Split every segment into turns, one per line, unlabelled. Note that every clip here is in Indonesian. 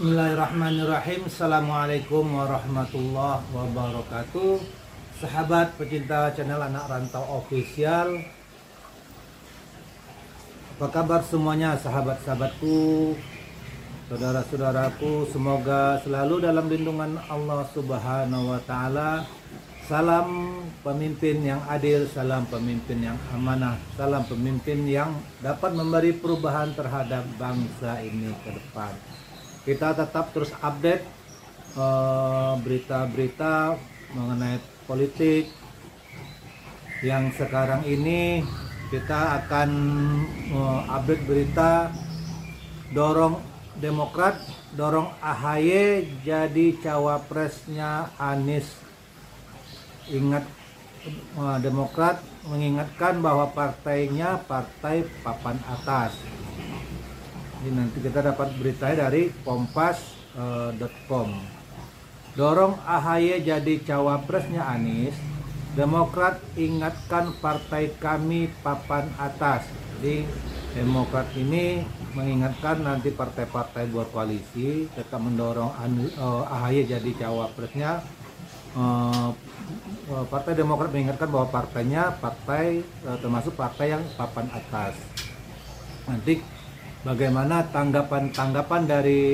Bismillahirrahmanirrahim. Assalamualaikum warahmatullahi wabarakatuh. Sahabat pecinta channel Anak Rantau Official, apa kabar semuanya sahabat-sahabatku, saudara-saudaraku? Semoga selalu dalam lindungan Allah Subhanahu wa Ta'ala. Salam pemimpin yang adil, salam pemimpin yang amanah, salam pemimpin yang dapat memberi perubahan terhadap bangsa ini ke depan. Kita tetap terus update berita-berita mengenai politik yang sekarang ini. Kita akan update berita dorong Demokrat, dorong AHY jadi cawapresnya Anies. Ingat, Demokrat mengingatkan bahwa partainya partai papan atas. Ini nanti kita dapat beritanya dari kompas.com. Dorong AHY jadi cawapresnya Anies. Demokrat ingatkan partai kami papan atas. Jadi Demokrat ini mengingatkan nanti partai-partai luar koalisi tetap mendorong AHY jadi cawapresnya. Partai Demokrat mengingatkan bahwa partainya termasuk partai yang papan atas. Nanti bagaimana tanggapan dari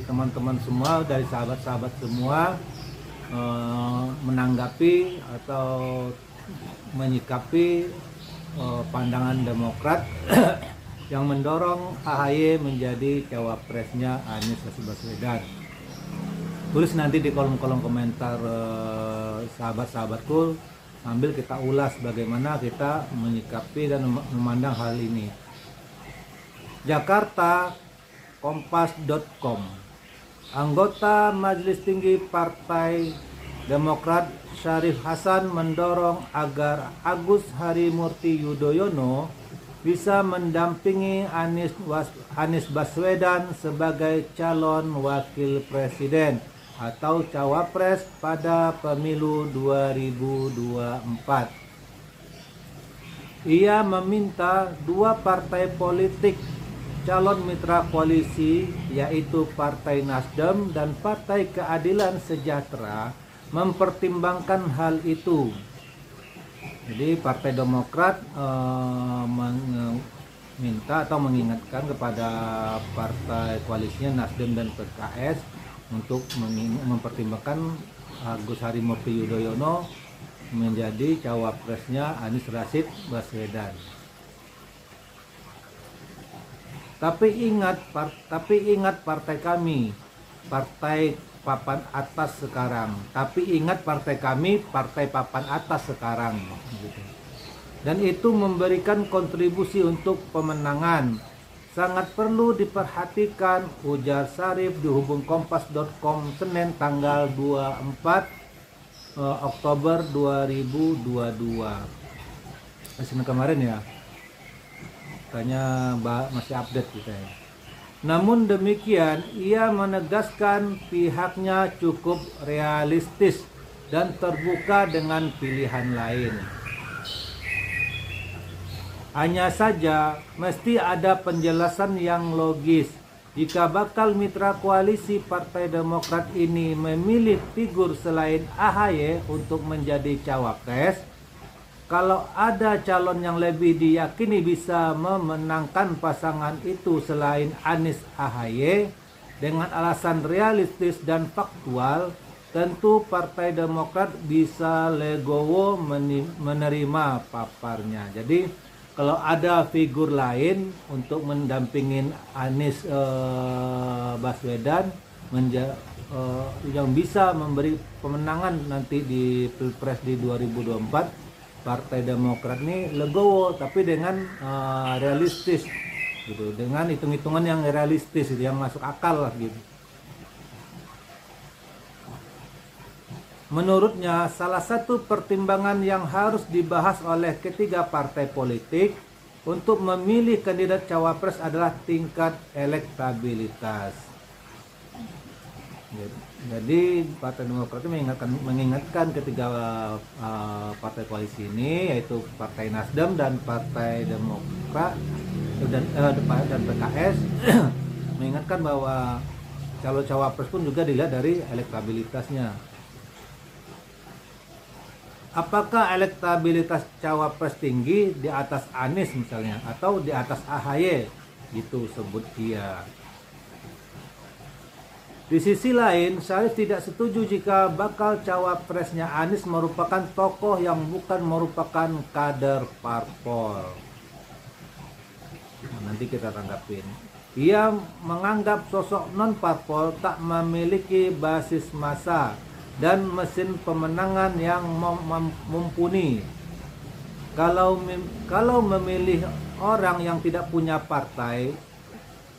teman-teman semua, dari sahabat-sahabat semua menanggapi atau menyikapi pandangan Demokrat yang mendorong AHY menjadi cawapresnya Anies Baswedan. Tulis nanti di kolom-kolom komentar sahabat-sahabatku, sambil kita ulas bagaimana kita menyikapi dan memandang hal ini. Jakarta, kompas.com. Anggota Majelis Tinggi Partai Demokrat Syarif Hasan mendorong agar Agus Harimurti Yudhoyono bisa mendampingi Anies Baswedan sebagai calon wakil presiden atau cawapres pada pemilu 2024. Ia meminta dua partai politik calon mitra koalisi, yaitu Partai Nasdem dan Partai Keadilan Sejahtera, mempertimbangkan hal itu. Jadi Partai Demokrat meminta atau mengingatkan kepada partai koalisinya Nasdem dan PKS untuk mempertimbangkan Agus Harimurti Yudhoyono menjadi cawapresnya Anies Rashid Baswedan. Tapi ingat partai kami, partai papan atas sekarang. Tapi ingat partai kami, partai papan atas sekarang. Dan itu memberikan kontribusi untuk pemenangan. Sangat perlu diperhatikan, ujar Syarif di hubung kompas.com Senin tanggal 24 Oktober 2022. Senin kemarin ya. Tanya masih update kita ya. Namun demikian, ia menegaskan pihaknya cukup realistis dan terbuka dengan pilihan lain. Hanya saja mesti ada penjelasan yang logis. Jika bakal mitra koalisi Partai Demokrat ini memilih figur selain AHY untuk menjadi cawapres, kalau ada calon yang lebih diyakini bisa memenangkan pasangan itu selain Anies AHY dengan alasan realistis dan faktual, tentu Partai Demokrat bisa legowo menerima paparnya. Jadi kalau ada figur lain untuk mendampingin Anies Baswedan yang bisa memberi pemenangan nanti di Pilpres di 2024, Partai Demokrat ini legowo, tapi dengan realistis gitu, dengan hitung-hitungan yang realistis, yang masuk akal lah gitu. Menurutnya, salah satu pertimbangan yang harus dibahas oleh ketiga partai politik untuk memilih kandidat cawapres adalah tingkat elektabilitas. Jadi Partai Demokrat itu mengingatkan ketiga partai koalisi ini, yaitu Partai Nasdem dan Partai Demokrat dan PKS mengingatkan bahwa calon cawapres pun juga dilihat dari elektabilitasnya. Apakah elektabilitas cawapres tinggi di atas Anies misalnya atau di atas AHY, gitu sebut dia. Di sisi lain, Syarif tidak setuju jika bakal cawapresnya Anies merupakan tokoh yang bukan merupakan kader parpol. Nanti kita tanggapin. Ia menganggap sosok non-parpol tak memiliki basis massa dan mesin pemenangan yang mumpuni. Kalau memilih orang yang tidak punya partai,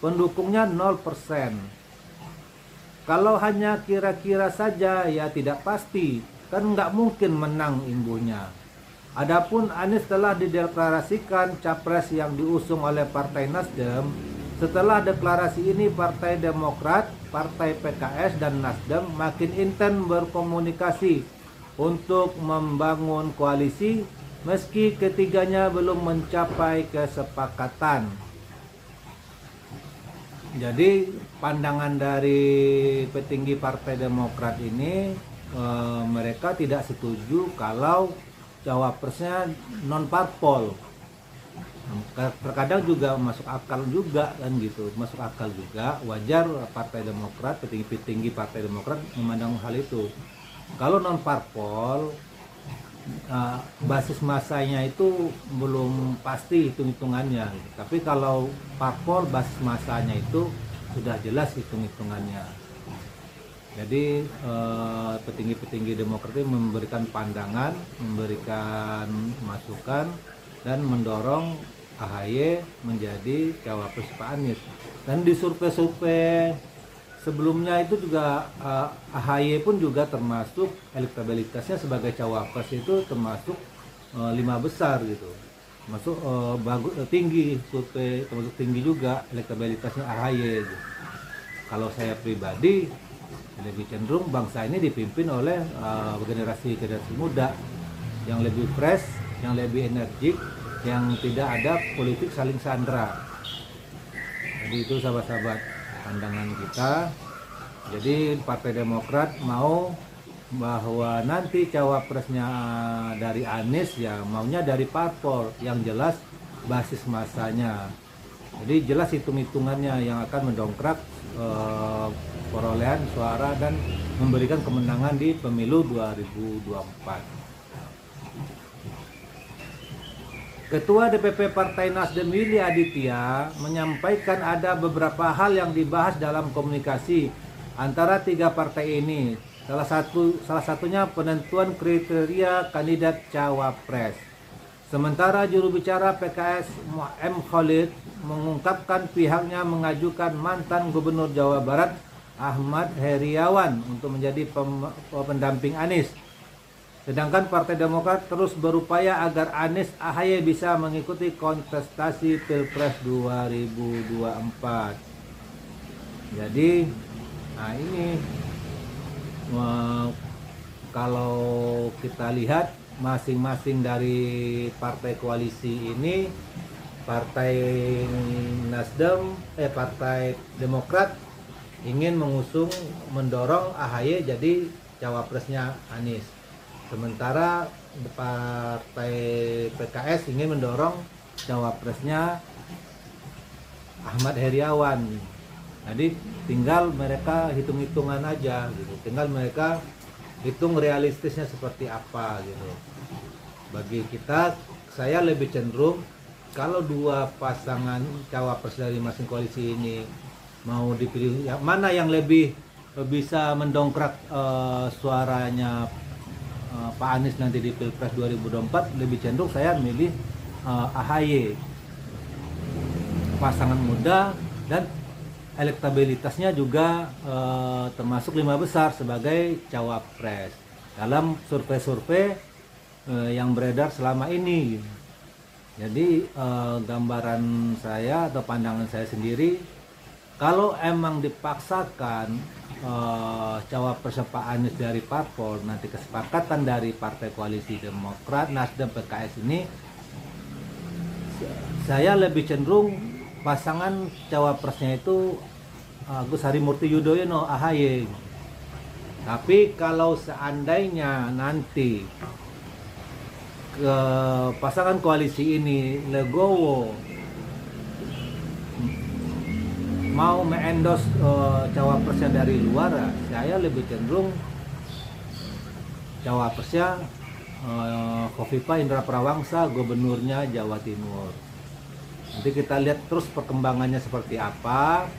pendukungnya 0%. Kalau hanya kira-kira saja, ya tidak pasti, kan nggak mungkin menang imbuhnya. Adapun Anies telah dideklarasikan capres yang diusung oleh Partai Nasdem. Setelah deklarasi ini, Partai Demokrat, Partai PKS, dan Nasdem makin intens berkomunikasi untuk membangun koalisi, meski ketiganya belum mencapai kesepakatan. Jadi pandangan dari petinggi Partai Demokrat ini, mereka tidak setuju kalau cawapresnya non parpol. Terkadang juga masuk akal juga kan gitu, masuk akal juga, wajar Partai Demokrat, petinggi Partai Demokrat memandang hal itu. Kalau non parpol, basis masanya itu belum pasti hitung-hitungannya, tapi kalau parpol basis masanya itu sudah jelas hitung-hitungannya. Jadi petinggi-petinggi Demokrat ini memberikan pandangan, memberikan masukan, dan mendorong AHY menjadi cawapres Pak Anies. Dan di survei-survei sebelumnya itu juga AHY pun juga termasuk elektabilitasnya sebagai cawapres itu termasuk 5 besar gitu, masuk bagus, tinggi, survei termasuk tinggi juga elektabilitasnya AHY gitu. Kalau saya pribadi lebih cenderung bangsa ini dipimpin oleh generasi muda yang lebih fresh, yang lebih energik, yang tidak ada politik saling sandera. Jadi itu sahabat-sahabat pandangan kita. Jadi Partai Demokrat mau bahwa nanti cawapresnya dari Anies ya maunya dari parpol yang jelas basis masanya. Jadi jelas hitung-hitungannya yang akan mendongkrak perolehan suara dan memberikan kemenangan di pemilu 2024. Ketua DPP Partai Nasdem Willy Aditya menyampaikan ada beberapa hal yang dibahas dalam komunikasi antara tiga partai ini. Salah satunya penentuan kriteria kandidat cawapres. Sementara juru bicara PKS M. Khalid mengungkapkan pihaknya mengajukan mantan Gubernur Jawa Barat Ahmad Heriawan untuk menjadi pendamping Anies. Sedangkan Partai Demokrat terus berupaya agar Anies AHY bisa mengikuti kontestasi Pilpres 2024. Jadi, nah ini kalau kita lihat masing-masing dari partai koalisi ini, Partai Nasdem, Partai Demokrat ingin mendorong AHY jadi cawapresnya Anies. Sementara Partai PKS ingin mendorong cawapresnya Ahmad Heriawan. Jadi tinggal mereka hitung-hitungan aja gitu. Tinggal mereka hitung realistisnya seperti apa gitu. Bagi kita, saya lebih cenderung kalau dua pasangan cawapres dari masing koalisi ini mau dipilih, mana yang lebih bisa mendongkrak suaranya Pak Anies nanti di Pilpres 2024, lebih cenderung saya milih AHY, pasangan muda dan elektabilitasnya juga termasuk 5 besar sebagai cawapres dalam survei-survei yang beredar selama ini. Jadi gambaran saya atau pandangan saya sendiri, kalau emang dipaksakan cawapres Pak Anies dari parpol, nanti kesepakatan dari partai koalisi Demokrat, Nasdem, PKS ini, saya lebih cenderung pasangan cawapresnya itu Agus Harimurti Yudhoyono AHY. Tapi kalau seandainya nanti ke pasangan koalisi ini legowo mau me-endorse cawapresnya dari luar, saya lebih cenderung cawapresnya Khofifah Indra Prawangsa, gubernurnya Jawa Timur. Nanti kita lihat terus perkembangannya seperti apa.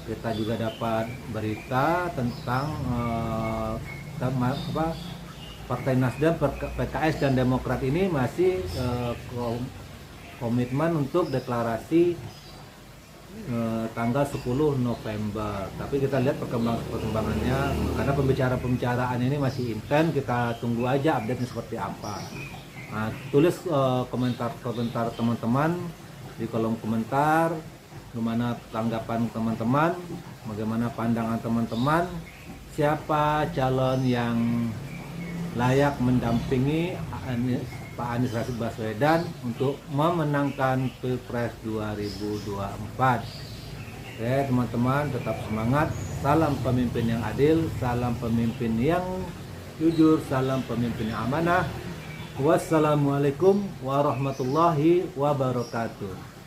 Kita juga dapat berita tentang Partai Nasdem, PKS dan Demokrat ini masih komitmen untuk deklarasi tanggal 10 November. Tapi kita lihat perkembangannya, karena pembicaraan ini masih intens. Kita tunggu aja update-nya seperti apa. Nah, tulis komentar teman-teman di kolom komentar. Gimana tanggapan teman-teman, bagaimana pandangan teman-teman, siapa calon yang layak mendampingi Pak Anies Rashid Baswedan untuk memenangkan Pilpres 2024. Oke teman-teman, tetap semangat, salam pemimpin yang adil, salam pemimpin yang jujur, salam pemimpin yang amanah. Wassalamualaikum warahmatullahi wabarakatuh.